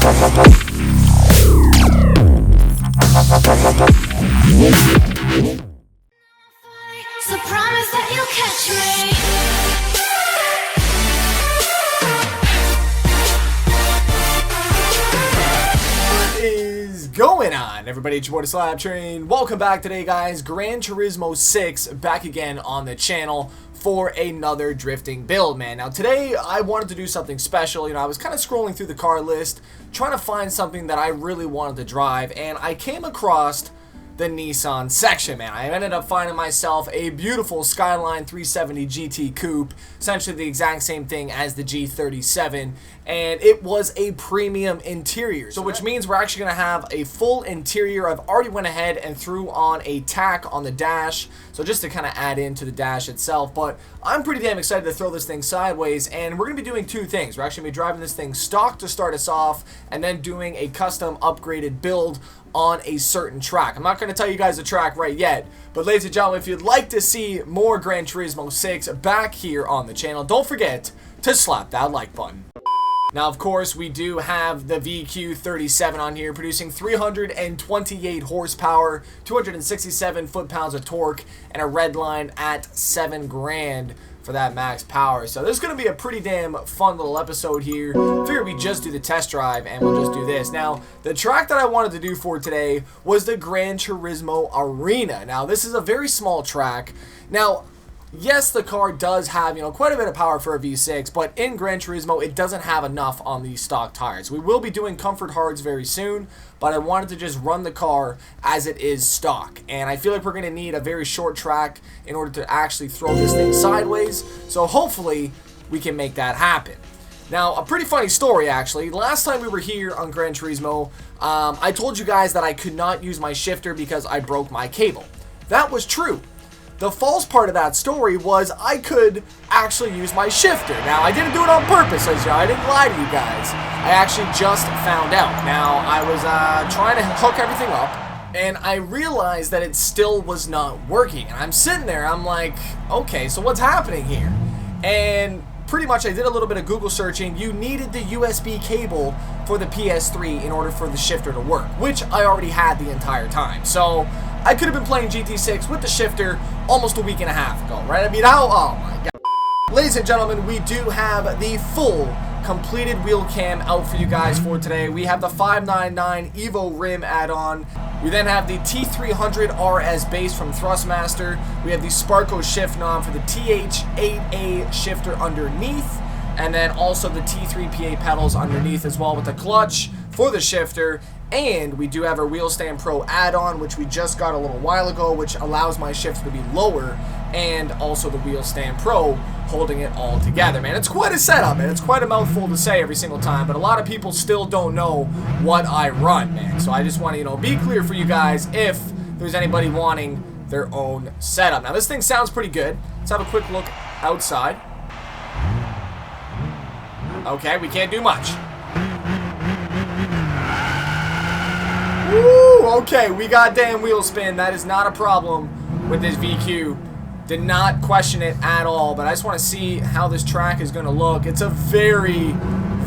So promise that you'll catch me. What is going on, everybody? It's your boy the SLAP Train. Welcome back today, guys. Gran Turismo 6 back again on the channel for another drifting build, man. Now today I wanted to do something special. You know, I was kind of scrolling through the car list trying to find something that I really wanted to drive, and I came across the Nissan section, man. I ended up finding myself a beautiful Skyline 370GT coupe, essentially the exact same thing as the G37, and it was a premium interior. So which means we're actually going to have a full interior. I've already went ahead and threw on a tack on the dash, so just to kind of add into the dash itself, but I'm pretty damn excited to throw this thing sideways, and we're going to be doing two things. We're actually going to be driving this thing stock to start us off, and then doing a custom upgraded build on a certain track. I'm not going to tell you guys the track right yet, but ladies and gentlemen, if you'd like to see more Gran Turismo 6 back here on the channel, don't forget to slap that like button. Now, of course, we do have the VQ37 on here, producing 328 horsepower, 267 foot-pounds of torque, and a red line at 7 grand for that max power. So this is going to be a pretty damn fun little episode here. Figured we just do the test drive and we'll just do this. Now, the track that I wanted to do for today was the Gran Turismo Arena. Now, this is a very small track. Now, yes, the car does have, you know, quite a bit of power for a V6, but in Gran Turismo, it doesn't have enough on these stock tires. We will be doing comfort hards very soon, but I wanted to just run the car as it is stock. And I feel like we're going to need a very short track in order to actually throw this thing sideways, so hopefully we can make that happen. Now, a pretty funny story, actually. Last time we were here on Gran Turismo, I told you guys that I could not use my shifter because I broke my cable. That was true. The false part of that story was I could actually use my shifter. Now, I didn't do it on purpose, I didn't lie to you guys. I actually just found out. Now, I was trying to hook everything up, and I realized that it still was not working. And I'm sitting there, I'm like, okay, so what's happening here? And pretty much I did a little bit of Google searching. You needed the USB cable for the PS3 in order for the shifter to work, which I already had the entire time. So I could have been playing GT6 with the shifter almost a week and a half ago, right? I mean, oh my god. Ladies and gentlemen, we do have the full completed wheel cam out for you guys for today. We have the 599 Evo rim add-on. We then have the T300 RS base from Thrustmaster. We have the Sparco shift knob for the TH8A shifter underneath. And then also the T3PA pedals underneath as well with the clutch for the shifter. And we do have our WheelStandPro add-on, which we just got a little while ago, which allows my shifter to be lower, and also the WheelStandPro holding it all together, man. It's quite a setup, man. It's quite a mouthful to say every single time, but a lot of people still don't know what I run, man. So I just want to, you know, be clear for you guys if there's anybody wanting their own setup. Now, this thing sounds pretty good. Let's have a quick look outside. Okay, we can't do much. Woo! Okay, we got damn wheel spin. That is not a problem with this VQ. Did not question it at all, but I just want to see how this track is going to look. It's a very,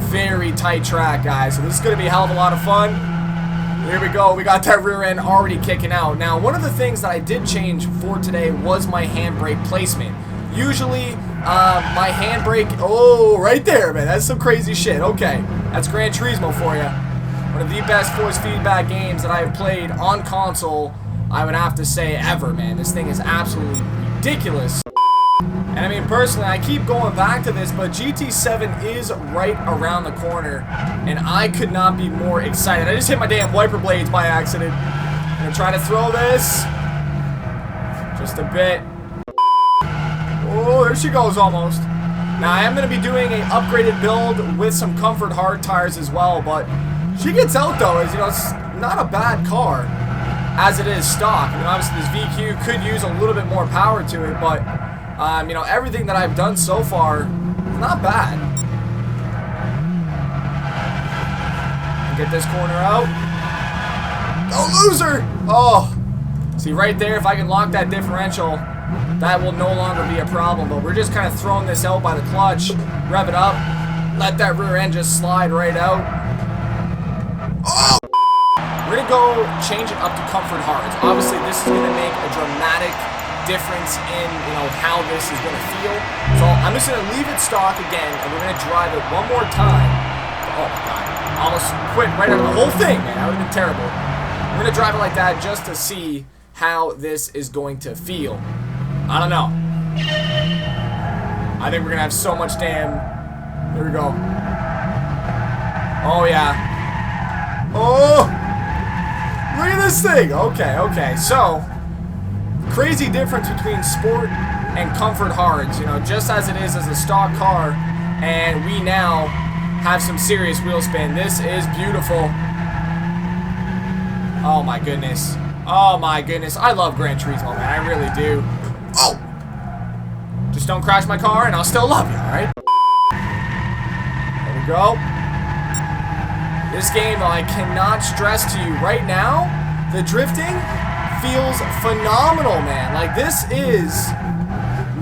very tight track, guys, so this is going to be a hell of a lot of fun. Here we go. We got that rear end already kicking out. Now, one of the things that I did change for today was my handbrake placement. Usually, my handbrake... Oh, right there, man. That's some crazy shit. Okay, that's Gran Turismo for you. One of the best force feedback games that I have played on console, I would have to say, ever, man. This thing is absolutely ridiculous. And I mean, personally, I keep going back to this, but GT7 is right around the corner, and I could not be more excited. I just hit my damn wiper blades by accident. I'm gonna try to throw this. Just a bit. Oh, there she goes almost. Now, I am going to be doing an upgraded build with some comfort hard tires as well, but she gets out, though, as you know, it's not a bad car as it is stock. I mean, obviously, this VQ could use a little bit more power to it, but, you know, everything that I've done so far, not bad. Get this corner out. Oh, loser! Oh, see, right there, if I can lock that differential, that will no longer be a problem, but we're just kind of throwing this out by the clutch. Rev it up, let that rear end just slide right out. Oh! We're gonna go change it up to comfort hards. Obviously, this is gonna make a dramatic difference in, you know, how this is gonna feel. So I'm just gonna leave it stock again, and we're gonna drive it one more time. Oh my god. Almost quit right out of the whole thing, man. That would have been terrible. We're gonna drive it like that just to see how this is going to feel. I don't know. I think we're gonna have so much damn. Here we go. Oh yeah. Oh! Look at this thing! Okay, okay. So, crazy difference between sport and comfort hards. You know, just as it is as a stock car, and we now have some serious wheel spin. This is beautiful. Oh my goodness. Oh my goodness. I love Gran Turismo, man. I really do. Oh! Just don't crash my car and I'll still love you, alright? There we go. This game, though, I cannot stress to you right now, the drifting feels phenomenal, man. Like, this is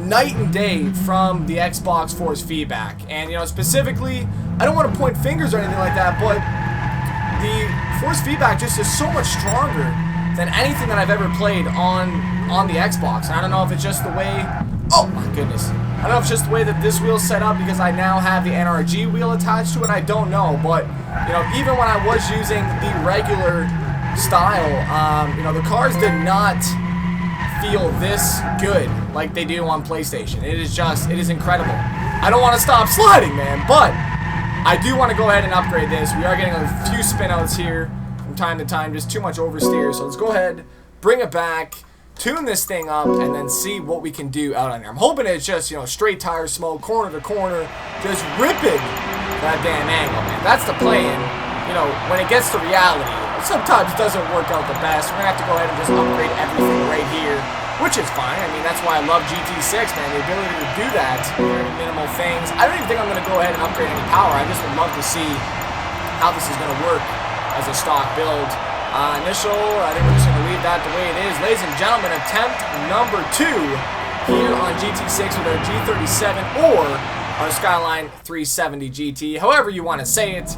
night and day from the Xbox Force feedback. And, you know, specifically, I don't want to point fingers or anything like that, but the Force feedback just is so much stronger than anything that I've ever played on the Xbox. And I don't know if it's just the way... Oh, my goodness. I don't know if it's just the way that this wheel's set up because I now have the NRG wheel attached to it. I don't know, but, you know, even when I was using the regular style, you know, the cars did not feel this good like they do on PlayStation. It is incredible. I don't want to stop sliding, man, but I do want to go ahead and upgrade this. We are getting a few spinouts here from time to time, just too much oversteer, so let's go ahead, bring it back, tune this thing up, and then see what we can do out on there. I'm hoping it's just, you know, straight tire smoke, corner to corner, just ripping that damn angle, man. That's the plan. You know, when it gets to reality, it sometimes doesn't work out the best. We're going to have to go ahead and just upgrade everything right here, which is fine. I mean, that's why I love GT6, man, the ability to do that, very minimal things. I don't even think I'm going to go ahead and upgrade any power. I just would love to see how this is going to work as a stock build. Initial, I think we're just going to leave that the way it is. Ladies and gentlemen, attempt number 2 here on GT6 with our G37 or our Skyline 370GT, however you want to say it.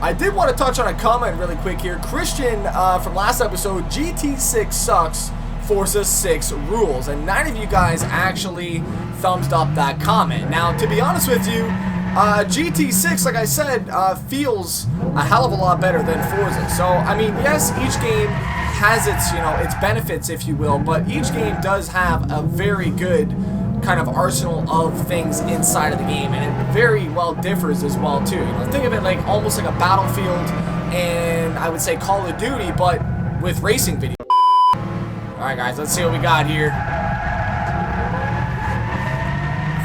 I did want to touch on a comment really quick here. Christian from last episode, GT6 sucks, Forza 6 rules, and 9 of you guys actually thumbs up that comment. Now, to be honest with you, GT6, like I said, feels a hell of a lot better than Forza. So, I mean, yes, each game has its, you know, its benefits, if you will, but each game does have a very good kind of arsenal of things inside of the game, and it very well differs as well, too. You know, think of it like almost like a Battlefield and I would say Call of Duty, but with racing video. Alright, guys, let's see what we got here.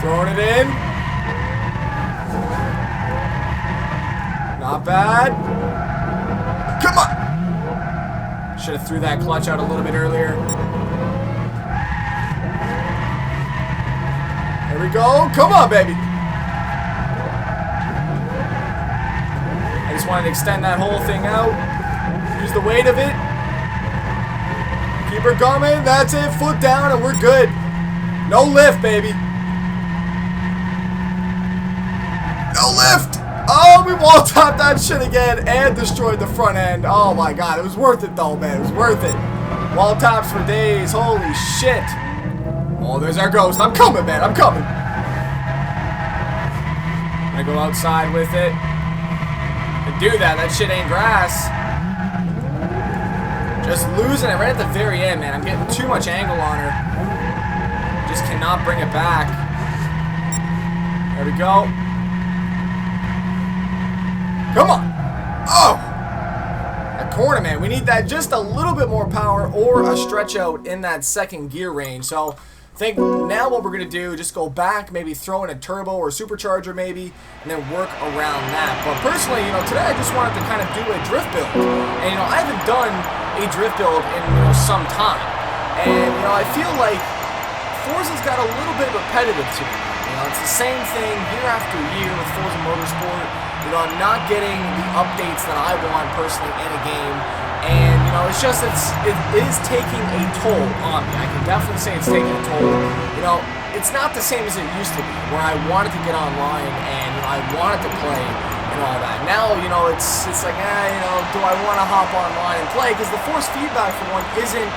Throwing it in. Not bad. Come on! Should have threw that clutch out a little bit earlier. There we go. Come on, baby. I just wanted to extend that whole thing out. Use the weight of it. Keep her coming. That's it. Foot down and we're good. No lift, baby. No lift. Oh, we wall tapped that shit again and destroyed the front end. Oh my god, it was worth it though, man. It was worth it. Wall taps for days. Holy shit. Oh, there's our ghost. I'm coming, man. I'm coming. I'm gonna go outside with it. To do that, that shit ain't grass. Just losing it right at the very end, man. I'm getting too much angle on her. Just cannot bring it back. There we go. Come on. Oh! That corner, man. We need that just a little bit more power or a stretch out in that second gear range. So, I think now what we're going to do, just go back, maybe throw in a turbo or supercharger maybe, and then work around that. But personally, you know, today I just wanted to kind of do a drift build. And, you know, I haven't done a drift build in, you know, some time. And, you know, I feel like Forza's got a little bit repetitive to me. You know, it's the same thing year after year with Forza Motorsport. You know, I'm not getting the updates that I want personally in a game, and you know, it's just it is taking a toll on me. I can definitely say it's taking a toll. You know, it's not the same as it used to be, where I wanted to get online and, you know, I wanted to play. and all that. Now, you know, it's like, you know, do I want to hop online and play? Because the force feedback for one isn't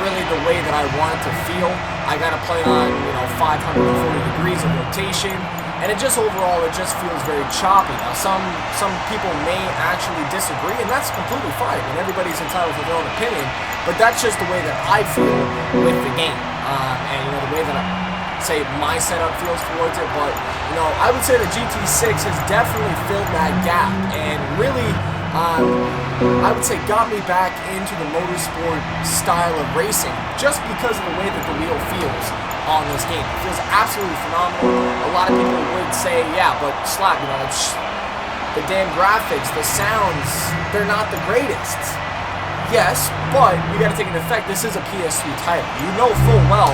really the way that I want it to feel. I got to play on, you know, 540 degrees of rotation, and it just overall, it just feels very choppy. Now, some people may actually disagree, and that's completely fine. I mean, everybody's entitled to their own opinion, but that's just the way that I feel with the game, and you know, the way that say my setup feels towards it. But you know, I would say the GT6 has definitely filled that gap and really I would say got me back into the motorsport style of racing just because of the way that the wheel feels on this game. It feels absolutely phenomenal. A lot of people would say, yeah, but Slap, you know, it's the damn graphics, the sounds, they're not the greatest. Yes, but you got to take into effect, this is a PS3 title. You know full well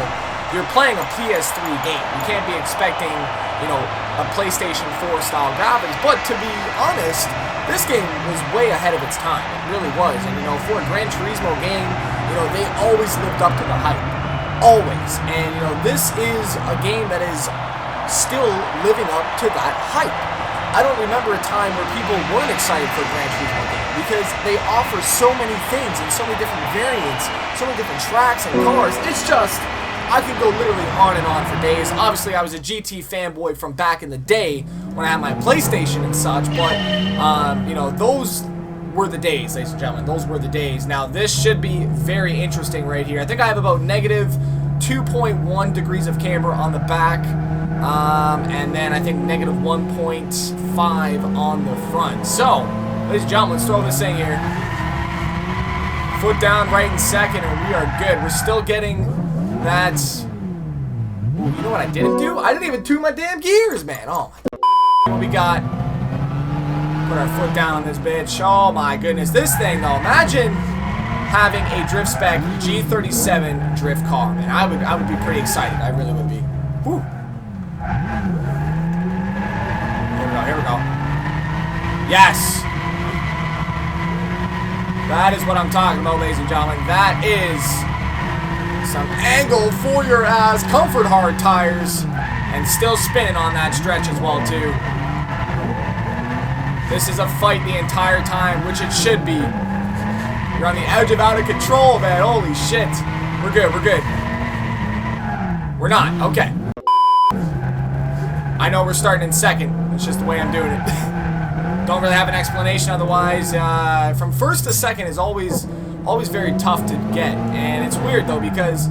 you're playing a PS3 game. You can't be expecting, you know, a PlayStation 4 style graphics. But to be honest, this game was way ahead of its time. It really was. And, you know, for a Gran Turismo game, you know, they always lived up to the hype. Always. And, you know, this is a game that is still living up to that hype. I don't remember a time where people weren't excited for a Gran Turismo game because they offer so many things and so many different variants, so many different tracks and cars. It's just, I could go literally on and on for days. Obviously, I was a GT fanboy from back in the day when I had my PlayStation and such, but, you know, those were the days, ladies and gentlemen. Those were the days. Now, this should be very interesting right here. I think I have about negative 2.1 degrees of camber on the back, and then I think negative 1.5 on the front. So, ladies and gentlemen, let's throw this thing here. Foot down right in second, and we are good. We're still getting that. Ooh, you know what I didn't do? I didn't even tune my damn gears, man. Oh my. What we got? Put our foot down on this bitch. Oh my goodness. This thing though, imagine having a drift spec G37 drift car, man. I would be pretty excited. I really would be. Whew. Here we go. Yes. That is what I'm talking about, ladies and gentlemen. That is some angle for your ass, comfort hard tires, and still spinning on that stretch as well too. This is a fight the entire time, which it should be. You're on the edge of out of control, man. Holy shit. We're good, we're good. We're not, okay. I know we're starting in second. It's just the way I'm doing it. Don't really have an explanation otherwise. From first to second is always very tough to get, and it's weird though because,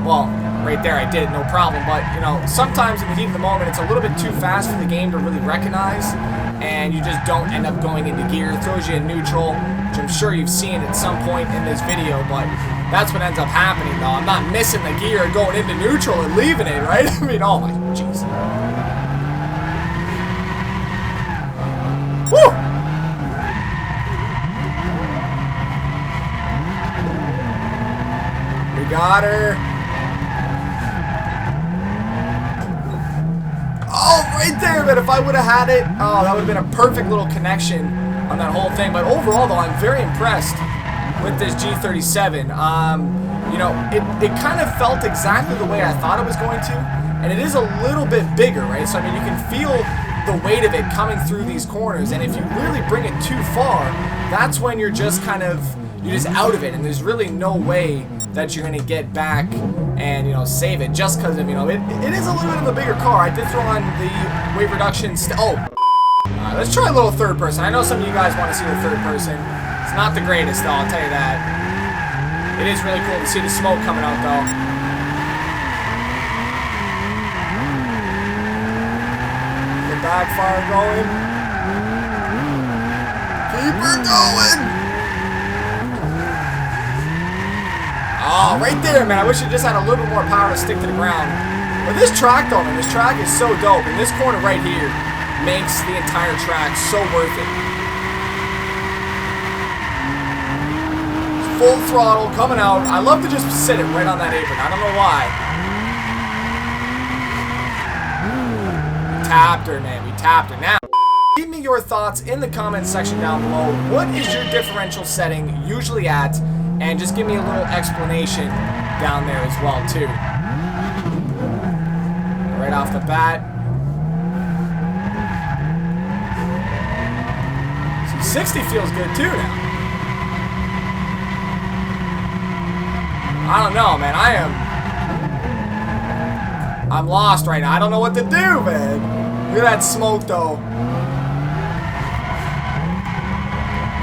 well, right there I did it, no problem, but you know, sometimes in the heat of the moment it's a little bit too fast for the game to really recognize, and you just don't end up going into gear. It throws you in neutral, which I'm sure you've seen at some point in this video, but that's what ends up happening though. I'm not missing the gear going into neutral and leaving it, right? I mean, oh my jeez. Woo! We got her. Oh, right there, but if I would have had it, oh, that would have been a perfect little connection on that whole thing. But overall, though, I'm very impressed with this G37. You know, it kind of felt exactly the way I thought it was going to, and it is a little bit bigger, right? So, I mean, you can feel the weight of it coming through these corners, and if you really bring it too far, that's when you're just kind of, you're just out of it, and there's really no way that you're going to get back and, you know, save it just because of, you know, it is a little bit of a bigger car. I did throw on the weight reduction. Oh, let's try a little third person. I know some of you guys want to see the third person. It's not the greatest, though, I'll tell you that. It is really cool to see the smoke coming out, though. Backfire going. Keep her going. Oh, right there, man. I wish it just had a little bit more power to stick to the ground. But this track, though, man, this track is so dope. And this corner right here makes the entire track so worth it. Full throttle coming out. I love to just sit it right on that apron. I don't know why. Tapped her, man. We tapped her. Now, leave me your thoughts in the comments section down below. What is your differential setting usually at? And just give me a little explanation down there as well, too. Right off the bat. 60 feels good too now. I don't know, man. I'm lost right now. I don't know what to do, man. Look at that smoke, though.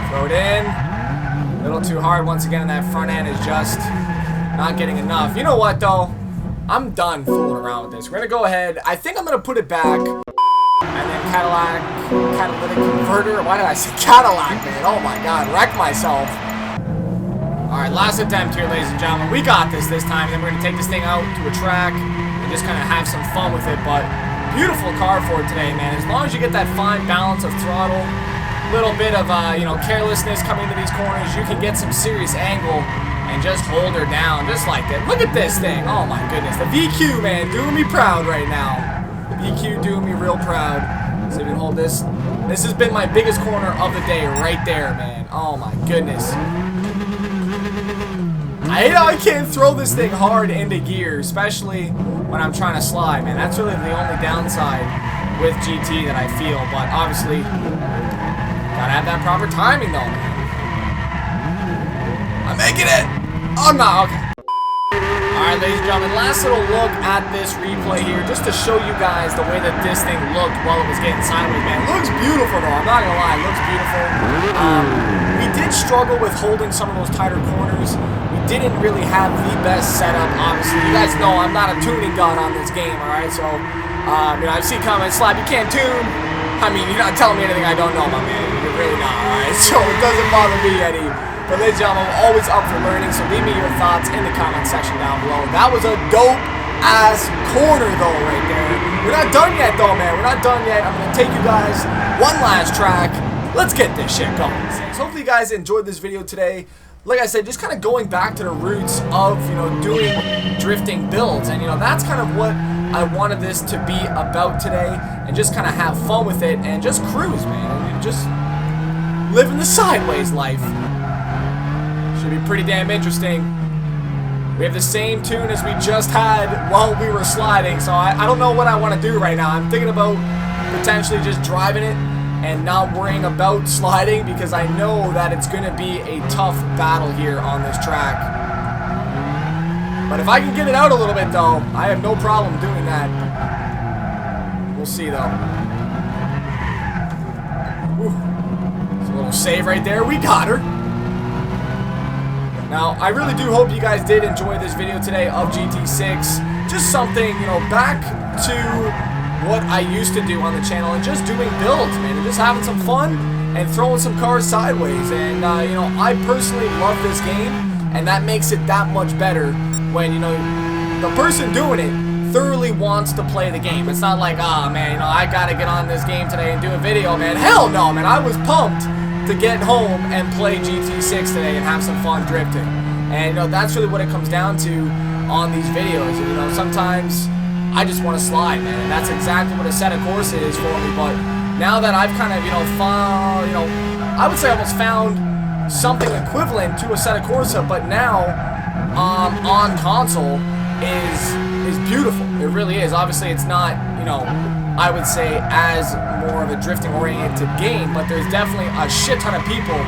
Throw it in. A little too hard once again, and that front end is just not getting enough. You know what, though? I'm done fooling around with this. We're going to go ahead. I think I'm going to put it back. And then catalytic converter. Why did I say Cadillac, man? Oh, my God. Wrecked myself. Alright, last attempt here, ladies and gentlemen. We got this time. Then we're going to take this thing out to a track and just kind of have some fun with it. But beautiful car for today, man. As long as you get that fine balance of throttle, little bit of, you know, carelessness coming into these corners, you can get some serious angle and just hold her down just like that. Look at this thing. Oh, my goodness. The VQ, man, doing me proud right now. The VQ doing me real proud. So we can hold this. This has been my biggest corner of the day right there, man. Oh, my goodness. I hate how I can't throw this thing hard into gear, especially when I'm trying to slide, man. That's really the only downside with GT that I feel, but obviously, gotta have that proper timing, though, man. I'm making it! Oh, no, okay. Alright, ladies and gentlemen, last little look at this replay here, just to show you guys the way that this thing looked while it was getting sideways, man. It looks beautiful, though. I'm not gonna lie, it looks beautiful. We did struggle with holding some of those tighter corners. Didn't really have the best setup, obviously. You guys know I'm not a tuning god on this game, alright? So, you know, I've seen comments, Slap, you can't tune. I mean, you're not telling me anything I don't know, my man. You're really not, alright? So, it doesn't bother me any. But, ladies and gentlemen, I'm always up for learning, so leave me your thoughts in the comment section down below. That was a dope-ass corner, though, right there. We're not done yet, though, man. We're not done yet. I'm going to take you guys one last track. Let's get this shit going. So, hopefully you guys enjoyed this video today. Like I said, just kind of going back to the roots of, you know, doing drifting builds. And, you know, that's kind of what I wanted this to be about today. And just kind of have fun with it and just cruise, man. And just living the sideways life. Should be pretty damn interesting. We have the same tune as we just had while we were sliding. So I don't know what I want to do right now. I'm thinking about potentially just driving it and not worrying about sliding, because I know that it's going to be a tough battle here on this track. But if I can get it out a little bit, though, I have no problem doing that. We'll see, though. Whew. It's a little save right there. We got her. Now, I really do hope you guys did enjoy this video today of GT6. Just something, you know, back to what I used to do on the channel and just doing builds, man, and just having some fun and throwing some cars sideways. And you know, I personally love this game, and that makes it that much better when, you know, the person doing it thoroughly wants to play the game. It's not like, ah, man, you know, I gotta get on this game today and do a video, man. Hell no, man. I was pumped to get home and play GT6 today and have some fun drifting. And, you know, that's really what it comes down to on these videos. And, you know, sometimes I just want to slide, man, and that's exactly what a set of course is for me. But now that I've kind of, you know, found, you know, I would say almost found something equivalent to a set of Corsa, but now on console is beautiful. It really is. Obviously, it's not, you know, I would say as more of a drifting-oriented game, but there's definitely a shit ton of people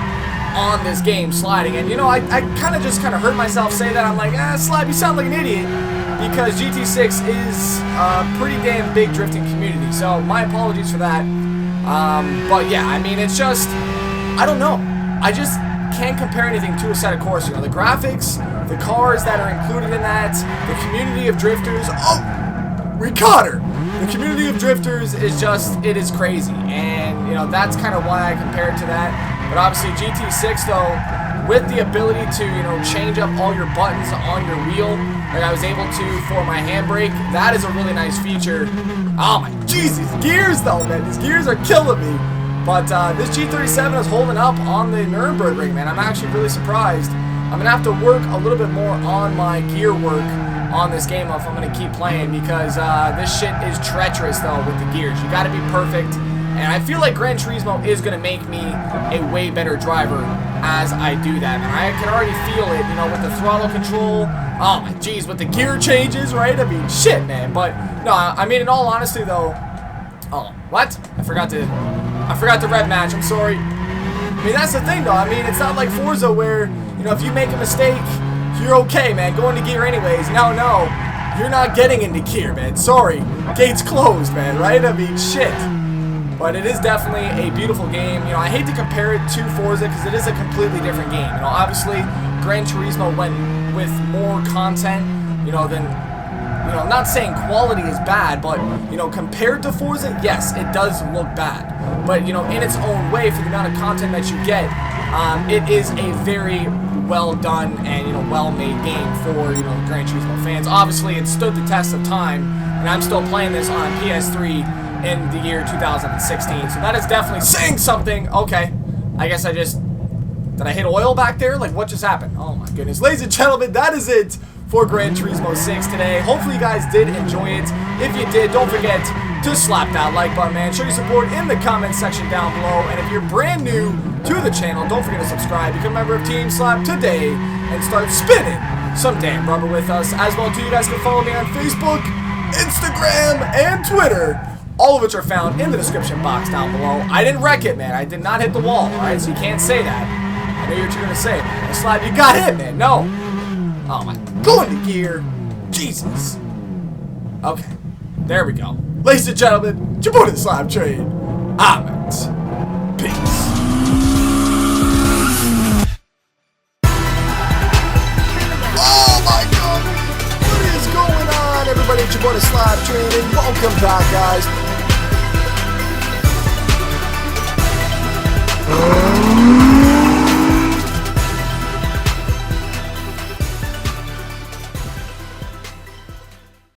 on this game sliding. And, you know, I kind of just heard myself say that. I'm like, Slap, you sound like an idiot. Because GT6 is a pretty damn big drifting community, so my apologies for that. But yeah, I mean, it's just, I don't know. I just can't compare anything to a set of course. You know, the graphics, the cars that are included in that, the community of drifters. Oh, we caught her. The community of drifters is just, it is crazy, and you know, that's kind of why I compare it to that. But obviously, GT6 though, with the ability to, you know, change up all your buttons on your wheel, like I was able to for my handbrake, that is a really nice feature. Oh my jeez, these gears though, man, these gears are killing me. But this G37 is holding up on the Nürburgring, man. I'm actually really surprised. I'm gonna have to work a little bit more on my gear work on this game if I'm gonna keep playing, because this shit is treacherous though with the gears. You gotta be perfect. And I feel like Gran Turismo is going to make me a way better driver as I do that. And I can already feel it, you know, with the throttle control. Oh my jeez, with the gear changes, right? I mean, shit, man. But no, I mean, in all honesty, though. Oh, what? I forgot the red match. I'm sorry. I mean, that's the thing, though. I mean, it's not like Forza where, you know, if you make a mistake, you're okay, man. Go into gear anyways. No, you're not getting into gear, man. Sorry. Gate's closed, man, right? I mean, shit. But it is definitely a beautiful game. You know, I hate to compare it to Forza because it is a completely different game. You know, obviously, Gran Turismo went with more content, you know, than... You know, I'm not saying quality is bad, but, you know, compared to Forza, yes, it does look bad. But, you know, in its own way, for the amount of content that you get, it is a very well done and, you know, well-made game for, you know, Gran Turismo fans. Obviously, it stood the test of time, and I'm still playing this on PS3 in the year 2016. So that is definitely saying something. Okay, I guess I just... Did I hit oil back there? Like, what just happened? Oh, my goodness. Ladies and gentlemen, that is it for Gran Turismo 6 today. Hopefully you guys did enjoy it. If you did, don't forget to slap that like button, man. Show your support in the comment section down below. And if you're brand new to the channel, don't forget to subscribe. Become a member of Team Slap today and start spinning some damn rubber with us. As well, too, you guys can follow me on Facebook, Instagram, and Twitter. All of which are found in the description box down below. I didn't wreck it, man. I did not hit the wall, alright? So you can't say that. I know what you're gonna say. Slap, you got hit, man. No. Oh my, go into gear. Jesus. Okay, there we go. Ladies and gentlemen, it's your boy the SLAP Train. I'm out. Peace. Oh my god, what is going on, everybody? It's your boy the SLAP Train, and welcome back, guys.